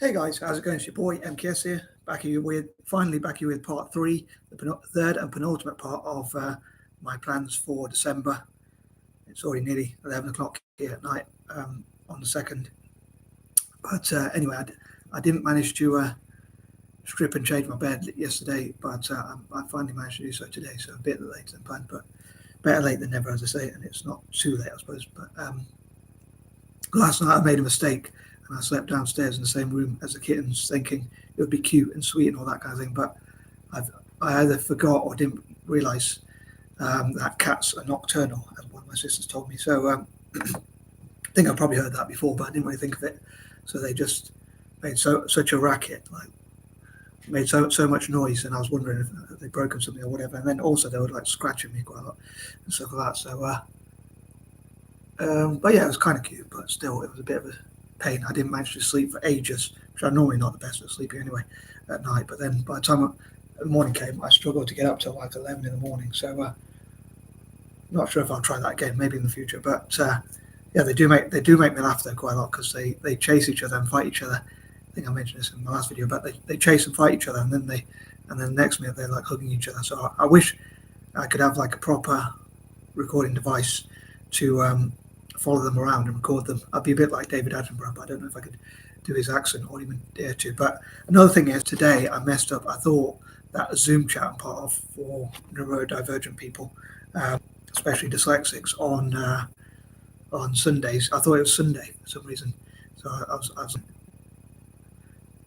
Hey guys, how's it going? It's your boy MKS here, finally back here with part three, the third and penultimate part of my plans for December. It's already nearly 11 o'clock here at night on the 2nd. But anyway, I didn't manage to strip and change my bed yesterday, but I finally managed to do so today, so a bit later than planned, but better late than never, as I say, and it's not too late, I suppose. But last night I made a mistake. And I slept downstairs in the same room as the kittens, thinking it would be cute and sweet and all that kind of thing. But I either forgot or didn't realise that cats are nocturnal, as one of my sisters told me. So I think I've probably heard that before, but I didn't really think of it. So they just made such a racket, like made so much noise, and I was wondering if they'd broken something or whatever. And then also they would like scratching me quite a lot and stuff like that. So, but yeah, it was kind of cute, but still, it was a bit of a pain. I didn't manage to sleep for ages, which I'm normally not the best at sleeping anyway at night. But then by the time the morning came, I struggled to get up till like 11 in the morning. So not sure if I'll try that again, maybe in the future. But yeah, they do make me laugh though quite a lot, because they chase each other and fight each other. I think I mentioned this in my last video, but they chase and fight each other, and then the next minute they're like hugging each other. So I wish I could have like a proper recording device to follow them around and record them. I'd be a bit like David Attenborough, but I don't know if I could do his accent or even dare to. But another thing is, today I messed up. I thought that a Zoom chat I'm part of for neurodivergent people, especially dyslexics, on Sundays. I thought it was Sunday for some reason. So I was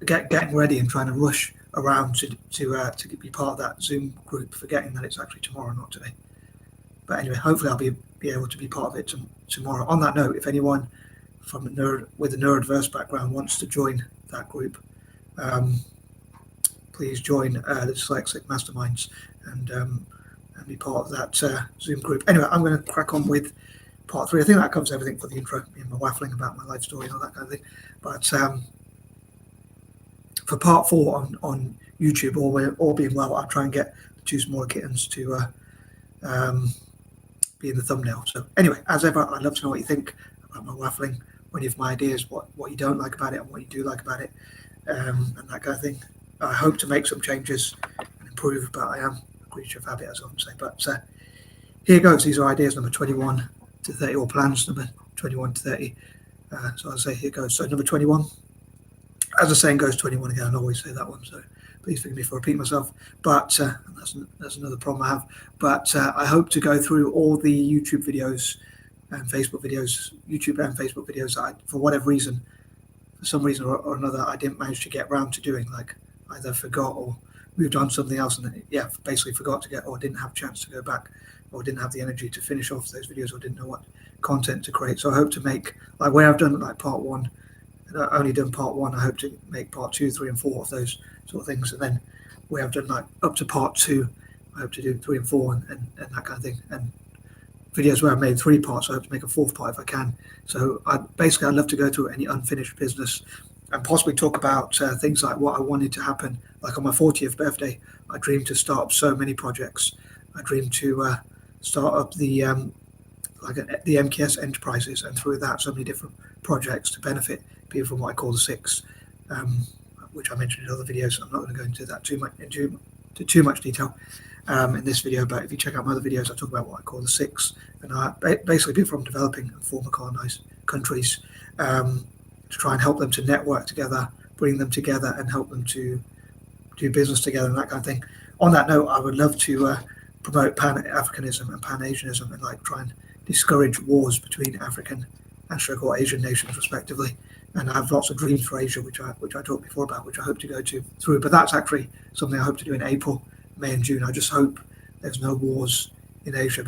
getting ready and trying to rush around to be part of that Zoom group, forgetting that it's actually tomorrow, not today. But anyway, hopefully I'll be able to be part of it tomorrow. On that note, if anyone with a neurodiverse background wants to join that group, please join the Dyslexic Masterminds and be part of that Zoom group. Anyway, I'm going to crack on with part three. I think that covers everything for the intro, me and my waffling about my life story and all that kind of thing. But for part four on YouTube, all being well, I'll try and get the two smaller kittens to be in the thumbnail. So anyway, as ever, I'd love to know what you think about my waffling, what of my ideas, what you don't like about it and what you do like about it, and that kind of thing. I hope to make some changes and improve, but I am a creature of habit, as I often say. But here goes. These are ideas number 21 to 30, or plans number 21 to 30. So I'll say here goes. So number 21, as the saying goes, 21 again. I always say that one, so please forgive me for repeating myself. But that's another problem I have. But I hope to go through all the YouTube videos and Facebook videos, YouTube and Facebook videos that I, for whatever reason, for some reason or another, I didn't manage to get around to doing, like either forgot or moved on to something else, and then, yeah, basically forgot to get, or didn't have a chance to go back, or didn't have the energy to finish off those videos, or didn't know what content to create. So I hope to make, like where I've done like part one, only done part one, I hope to make part 2, 3 and 4 of those sort of things, and then where I've done like up to part 2, I hope to do 3 and 4 and that kind of thing. And videos where I've made 3 parts, I hope to make a 4th part if I can. So I'd love to go through any unfinished business and possibly talk about things like what I wanted to happen. Like on my 40th birthday, I dreamed to start up so many projects. I dreamed to start up the MKS Enterprises, and through that so many different projects to benefit people from what I call the 6, which I mentioned in other videos. I'm not going to go into that too much detail in this video, but if you check out my other videos, I talk about what I call the 6, and basically people from developing and former colonized countries, to try and help them to network together, bring them together, and help them to do business together and that kind of thing. On that note, I would love to promote Pan-Africanism and Pan-Asianism, and like try and discourage wars between African and so-called Asian nations respectively. And I have lots of dreams for Asia, which I talked before about, which I hope to go through. But that's actually something I hope to do in April, May and June. I just hope there's no wars in Asia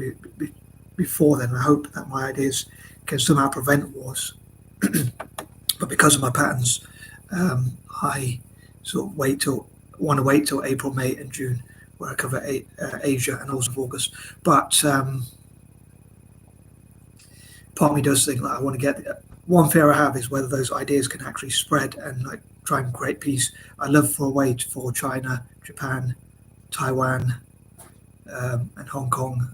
before then. I hope that my ideas can somehow prevent wars. But because of my patterns, I sort of want to wait till April, May and June, where I cover Asia, and also August. But part of me does think that I want to get, one fear I have is whether those ideas can actually spread and like try and create peace. I love for a way for China, Japan, Taiwan, and Hong Kong,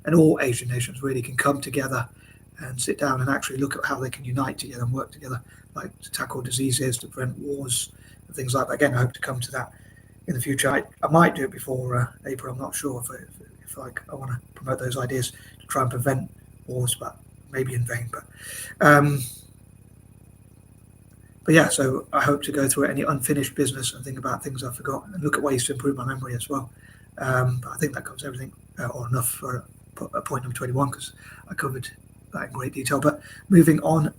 and all Asian nations really can come together and sit down and actually look at how they can unite together and work together, like to tackle diseases, to prevent wars, and things like that. Again, I hope to come to that in the future. I might do it before April. I'm not sure if I want to promote those ideas to try and prevent wars, but maybe in vain. But yeah, so I hope to go through any unfinished business and think about things I forgot and look at ways to improve my memory as well. But I think that covers everything, or enough for point number 21, because I covered that in great detail. But moving on,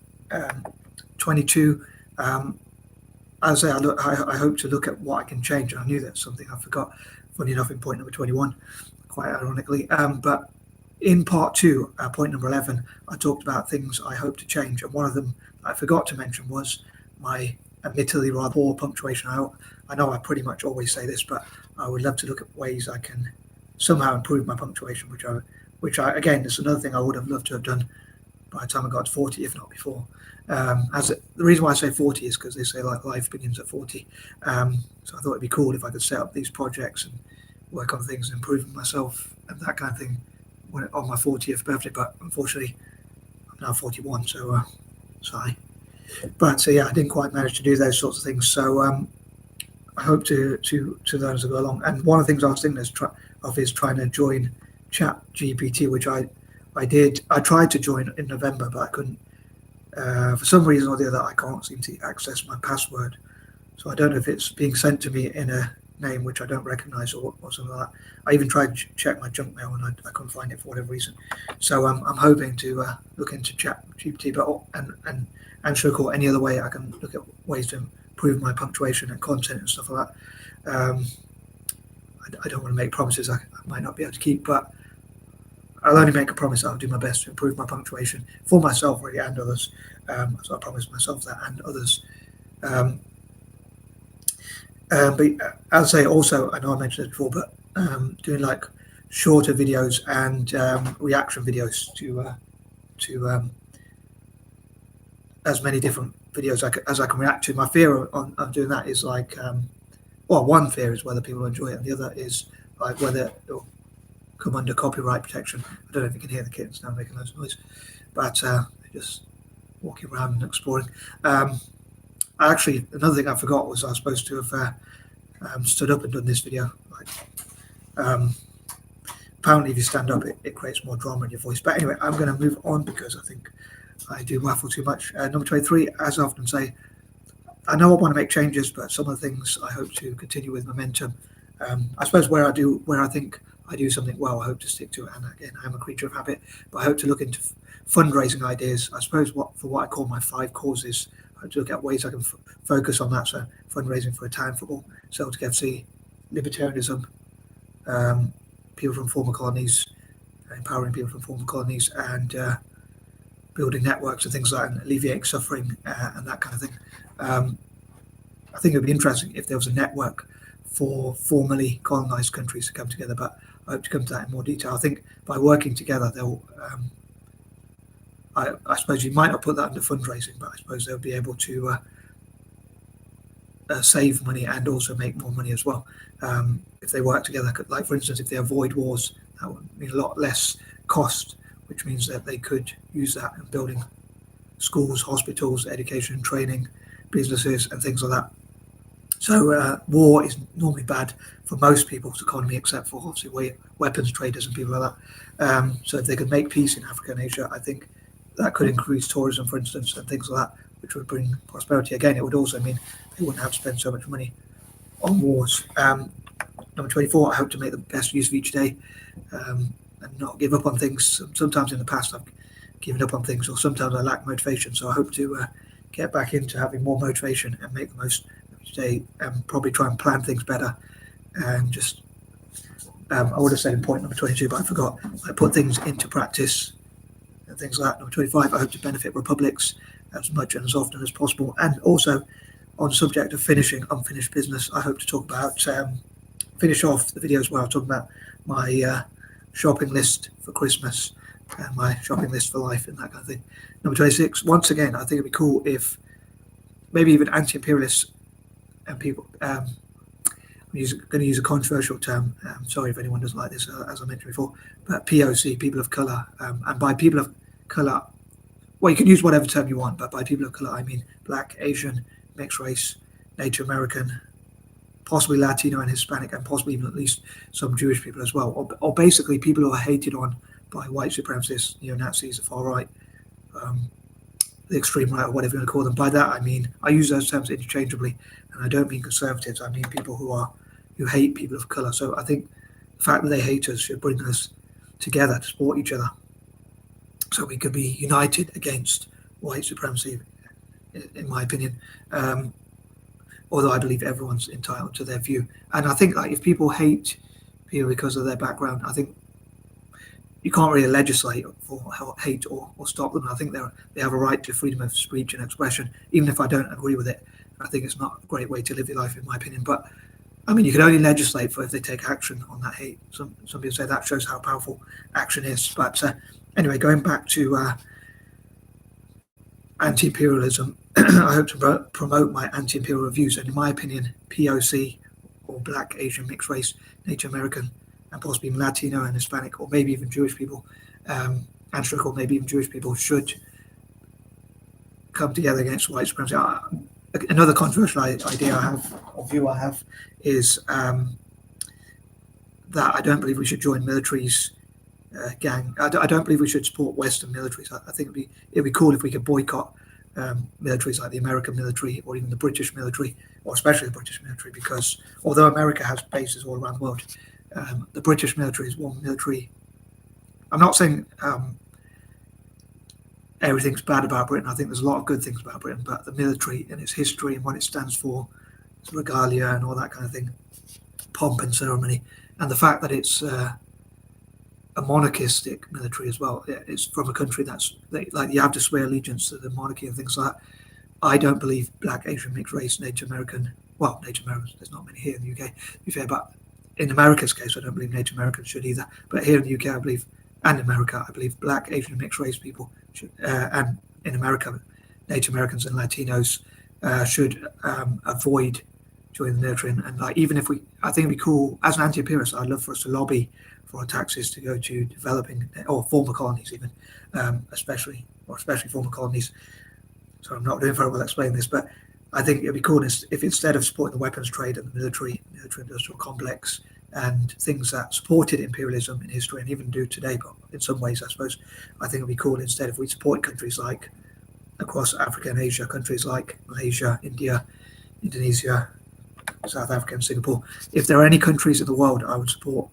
22, as I say, I hope to look at what I can change. I knew that's something I forgot, funny enough, in point number 21, quite ironically. But in part 2, point number 11, I talked about things I hope to change. And one of them I forgot to mention was my admittedly rather poor punctuation. I know I pretty much always say this, but I would love to look at ways I can somehow improve my punctuation, which I again, is another thing I would have loved to have done by the time I got to 40, if not before. The reason why I say 40 is because they say like life begins at 40. So I thought it'd be cool if I could set up these projects and work on things and improve myself and that kind of thing on my 40th birthday. But unfortunately, I'm now 41, so sorry. But so yeah, I didn't quite manage to do those sorts of things. So I hope to learn as I go along. And one of the things I was thinking is trying to join ChatGPT, which I did. I tried to join in November, but I couldn't. For some reason or the other, I can't seem to access my password. So I don't know if it's being sent to me in a name which I don't recognize or something like that. I even tried to check my junk mail and I couldn't find it for whatever reason. So I'm hoping to look into ChatGPT, and Anshook or any other way I can look at ways to improve my punctuation and content and stuff like that. I don't want to make promises I might not be able to keep, but I'll only make a promise that I'll do my best to improve my punctuation for myself, really, and others. So I promise myself that and others. But as I say, also, I know I mentioned it before, but doing like shorter videos and reaction videos to as many different videos as I can react to. My fear on doing that is like, well, one fear is whether people enjoy it, and the other is like whether it'll come under copyright protection. I don't know if you can hear the kittens now making loads of noise, but they're just walking around and exploring. Actually, another thing I forgot was I was supposed to have stood up and done this video. Apparently, if you stand up, it creates more drama in your voice. But anyway, I'm going to move on because I think I do waffle too much. Number 23, as I often say, I know I want to make changes, but some of the things I hope to continue with momentum. I suppose where I think I do something well, I hope to stick to it. And again, I'm a creature of habit, but I hope to look into fundraising ideas. I suppose what I call my 5 causes. I hope to look at ways I can focus on that. So fundraising for Italian football, Celtic FC, libertarianism, people from former colonies, empowering people from former colonies, and building networks and things like that, and alleviating suffering and that kind of thing. I think it would be interesting if there was a network for formerly colonized countries to come together, but I hope to come to that in more detail. I think by working together, they'll. I suppose you might not put that under fundraising, but I suppose they'll be able to save money and also make more money as well if they work together. Like, for instance, if they avoid wars, that would mean a lot less cost, which means that they could use that in building schools, hospitals, education, training, businesses, and things like that. So war is normally bad for most people's economy, except for obviously weapons traders and people like that. So if they could make peace in Africa and Asia, I think that could increase tourism, for instance, and things like that, which would bring prosperity. Again, it would also mean they wouldn't have to spend so much money on wars. Number 24, I hope to make the best use of each day and not give up on things. Sometimes in the past I've given up on things, or sometimes I lack motivation. So I hope to get back into having more motivation and make the most of each day, and probably try and plan things better. And just, I would have said in point number 22, but I forgot. I put things into practice and things like that. Number 25, I hope to benefit republics as much and as often as possible. And also, on the subject of finishing unfinished business, I hope to talk about, finish off the videos where I talk about my shopping list for Christmas and my shopping list for life and that kind of thing. Number 26, once again, I think it'd be cool if maybe even anti-imperialists and people, I'm going to use a controversial term, sorry if anyone doesn't like this, as I mentioned before, but POC, people of colour, and by people of colour, well, you can use whatever term you want, but by people of color, I mean black, Asian, mixed race, Native American, possibly Latino and Hispanic, and possibly even at least some Jewish people as well, or basically people who are hated on by white supremacists, neo-Nazis, the far right, the extreme right, or whatever you want to call them. By that, I mean, I use those terms interchangeably, and I don't mean conservatives. I mean people who hate people of color. So I think the fact that they hate us should bring us together to support each other, so we could be united against white supremacy, in my opinion. Although I believe everyone's entitled to their view. And I think if people hate people because of their background, I think you can't really legislate for hate or stop them. I think they have a right to freedom of speech and expression, even if I don't agree with it. I think it's not a great way to live your life, in my opinion. But I mean, you can only legislate for if they take action on that hate. Some people say that shows how powerful action is. But anyway, going back to anti-imperialism, I hope to promote my anti-imperial views. And in my opinion, POC, or black, Asian, mixed race, Native American, and possibly Latino and Hispanic, or maybe even Jewish people, and or maybe even Jewish people, should come together against white supremacy. Another controversial idea I have, or view I have, is that I don't believe we should join militaries. Gang. I don't believe we should support Western militaries. I think it'd be cool if we could boycott militaries like the American military or even the British military, or especially the British military, because although America has bases all around the world, the British military is one military. I'm not saying everything's bad about Britain. I think there's a lot of good things about Britain, but the military and its history and what it stands for, its regalia and all that kind of thing, pomp and ceremony, and the fact that it's a monarchistic military as well. It's from a country that's like you have to swear allegiance to the monarchy and things like that. I don't believe black, Asian, mixed race, Native American. Well, Native Americans, there's not many here in the UK, to be fair. But in America's case, I don't believe Native Americans should either. But here in the UK, I believe, and America, I believe black, Asian, and mixed race people should, and in America, Native Americans and Latinos should avoid joining the military. And like, even if I think it'd be cool as an anti-imperialist. I'd love for us to lobby for our taxes to go to developing or former colonies, even especially former colonies. So I'm not doing very well explaining this, but I think it'd be cool if instead of supporting the weapons trade and the military-industrial complex and things that supported imperialism in history and even do today, but in some ways, I suppose, I think it'd be cool instead if we support countries like across Africa and Asia, countries like Malaysia, India, Indonesia, South Africa, and Singapore. If there are any countries in the world I would support.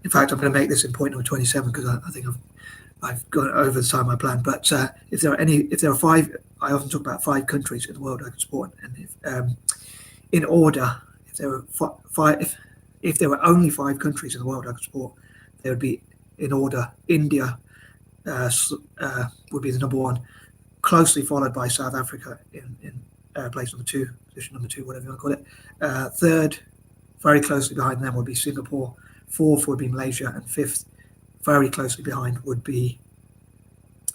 In fact, I'm going to make this in point number 27 because I think I've gone over the time I planned. But if there are five, I often talk about 5 countries in the world I could support, and in order, if there were only 5 countries in the world I could support, they would be in order. India would be the number 1, closely followed by South Africa in place number 2, position number 2, whatever you want to call it. Third, very closely behind them would be Singapore. 4th would be Malaysia, and 5th, very closely behind, would be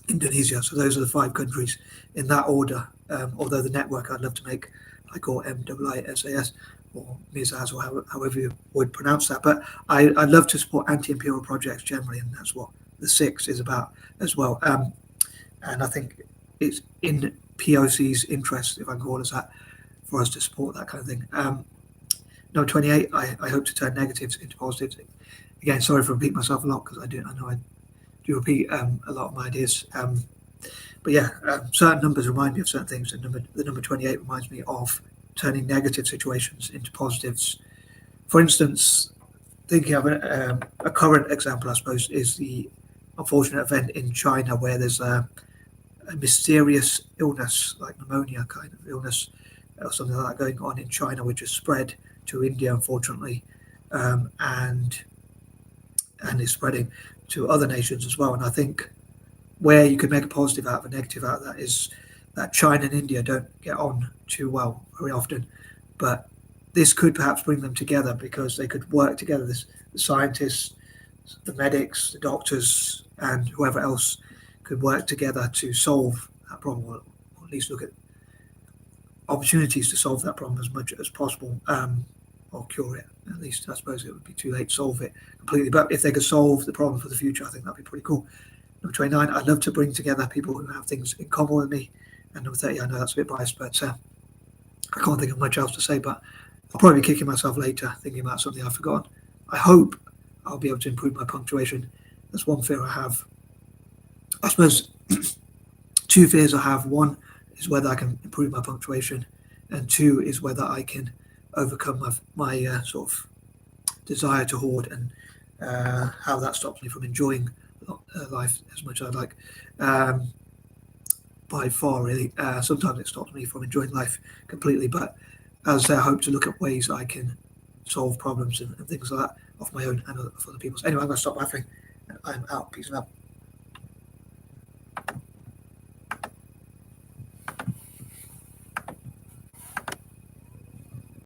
Indonesia. So those are the 5 countries in that order. Although the network I'd love to make, I call MIISAS or MISAS, or however you would pronounce that. But I'd love to support anti-imperial projects generally, and that's what the 6 is about as well. And I think it's in POC's interest, if I can call it that, for us to support that kind of thing. Number 28, I hope to turn negatives into positives. Again, sorry for repeating myself a lot because I know I do repeat a lot of my ideas. But yeah, certain numbers remind me of certain things, and the number 28 reminds me of turning negative situations into positives. For instance, thinking of a current example, I suppose, is the unfortunate event in China where there's a mysterious illness, like pneumonia kind of illness or something like that going on in China, which has spread to India, unfortunately, and is spreading to other nations as well. And I think where you could make a positive out of a negative out of that is that China and India don't get on too well very often, but this could perhaps bring them together because they could work together. The scientists, the medics, the doctors, and whoever else could work together to solve that problem, or at least look at opportunities to solve that problem as much as possible, or cure it. At least I suppose it would be too late to solve it completely, but if they could solve the problem for the future, I think that'd be pretty cool. Number 29, I love to bring together people who have things in common with me. And number 30, I know that's a bit biased, but I can't think of much else to say, but I'll probably be kicking myself later thinking about something I've forgotten. I hope I'll be able to improve my punctuation. That's one fear I have. I suppose two fears I have. One is whether I can improve my punctuation, and two is whether I can overcome my sort of desire to hoard, and how that stops me from enjoying life as much as I'd like. By far, really. Sometimes it stops me from enjoying life completely, but as I say, I hope to look at ways I can solve problems and things like that off my own and of other people's. Anyway, I'm going to stop laughing. I'm out. Peace and out.